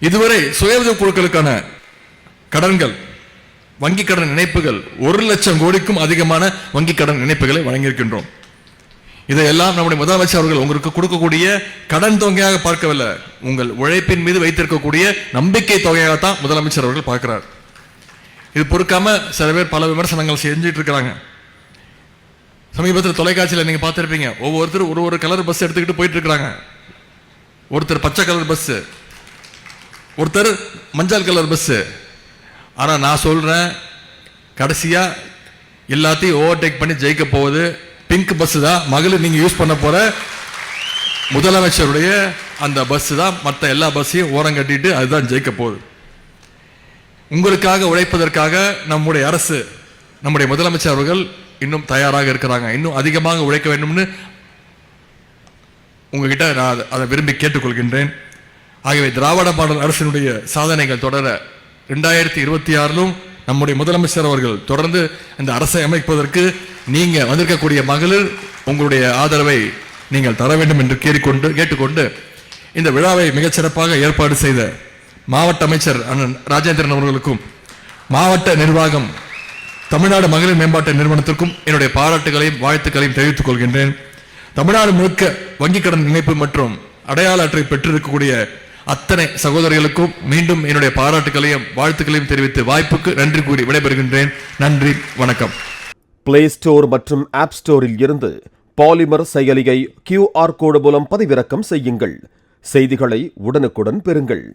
இதுவரை சுய உதவி குழுக்களுக்கான கடன்கள், வங்கி கடன் இணைப்புகள் 1 லட்சம் கோடிக்கும் அதிகமான வங்கி கடன் இணைப்புகளை வழங்கியிருக்கின்றோம். இதையெல்லாம் நம்முடைய முதலமைச்சர் அவர்கள் உங்களுக்கு கொடுக்கக்கூடிய கடன் தொகையாக பார்க்கவில்லை, உங்கள் உழைப்பின் மீது வைத்திருக்கக்கூடிய நம்பிக்கை தொகையாகத்தான் முதலமைச்சர் அவர்கள் பார்க்கிறார். இது பொறுக்காம சில பேர் பல விமர்சனங்கள் செஞ்சுட்டு இருக்கிறாங்க. சமீபத்தில் தொலைக்காட்சியில் நீங்க பார்த்திருப்பீங்க, ஒவ்வொருத்தரும் ஒரு கலர் பஸ் எடுத்துக்கிட்டு போயிட்டு இருக்கிறாங்க. ஒருத்தர் பச்சை கலர் பஸ், ஒருத்தர் மஞ்சள் கலர் பஸ். ஆனா நான் சொல்றேன், கடைசியா எல்லாத்தையும் ஓவர்டேக் பண்ணி ஜெயிக்க போவது பிங்க் பஸ் தான். மகளிர் நீங்க யூஸ் பண்ண போற முதலமைச்சருடைய அந்த பஸ் தான் மற்ற எல்லா பஸ்ஸையும் ஓரம் கட்டிட்டு அதுதான் ஜெயிக்க போகுது. உங்களுக்காக உழைப்பதற்காக நம்முடைய அரசு, நம்முடைய முதலமைச்சர் அவர்கள் இன்னும் தயாராக இருக்கிறாங்க. இன்னும் அதிகமாக உழைக்க வேண்டும்னு உங்ககிட்ட நான் அதை விரும்பி கேட்டுக்கொள்கின்றேன். ஆகவே திராவிட மாடல் அரசினுடைய சாதனைகள் தொடர 2026 நம்முடைய முதலமைச்சர் அவர்கள் தொடர்ந்து இந்த அரசை அமைப்பதற்கு நீங்க வந்திருக்கக்கூடிய மகளிர் உங்களுடைய ஆதரவை நீங்கள் தர வேண்டும் என்று கேட்டுக்கொண்டு இந்த விழாவை மிகச்சிறப்பாக ஏற்பாடு செய்த மாவட்ட அமைச்சர் அண்ணன் ராஜேந்திரன் அவர்களுக்கும், மாவட்ட நிர்வாகம், தமிழ்நாடு மகளிர் மேம்பாட்டு நிறுவனத்திற்கும் என்னுடைய பாராட்டுகளையும் வாழ்த்துக்களையும் தெரிவித்துக் கொள்கின்றேன். தமிழ்நாடு முழுக்க வங்கி கடன் இணைப்பு மற்றும் அடையாள அட்டை பெற்றிருக்கக்கூடிய அத்தனை சகோதரிகளுக்கும் மீண்டும் என்னுடைய பாராட்டுகளையும் வாழ்த்துக்களையும் தெரிவித்து வாய்ப்புக்கு நன்றி கூறி விடைபெறுகின்றேன். நன்றி, வணக்கம். பிளே ஸ்டோர் மற்றும் ஆப் ஸ்டோரில் இருந்து பாலிமர் செயலியை QR கோடு மூலம் பதிவிறக்கம் செய்யுங்கள். செய்திகளை உடனுக்குடன் பெறுங்கள்.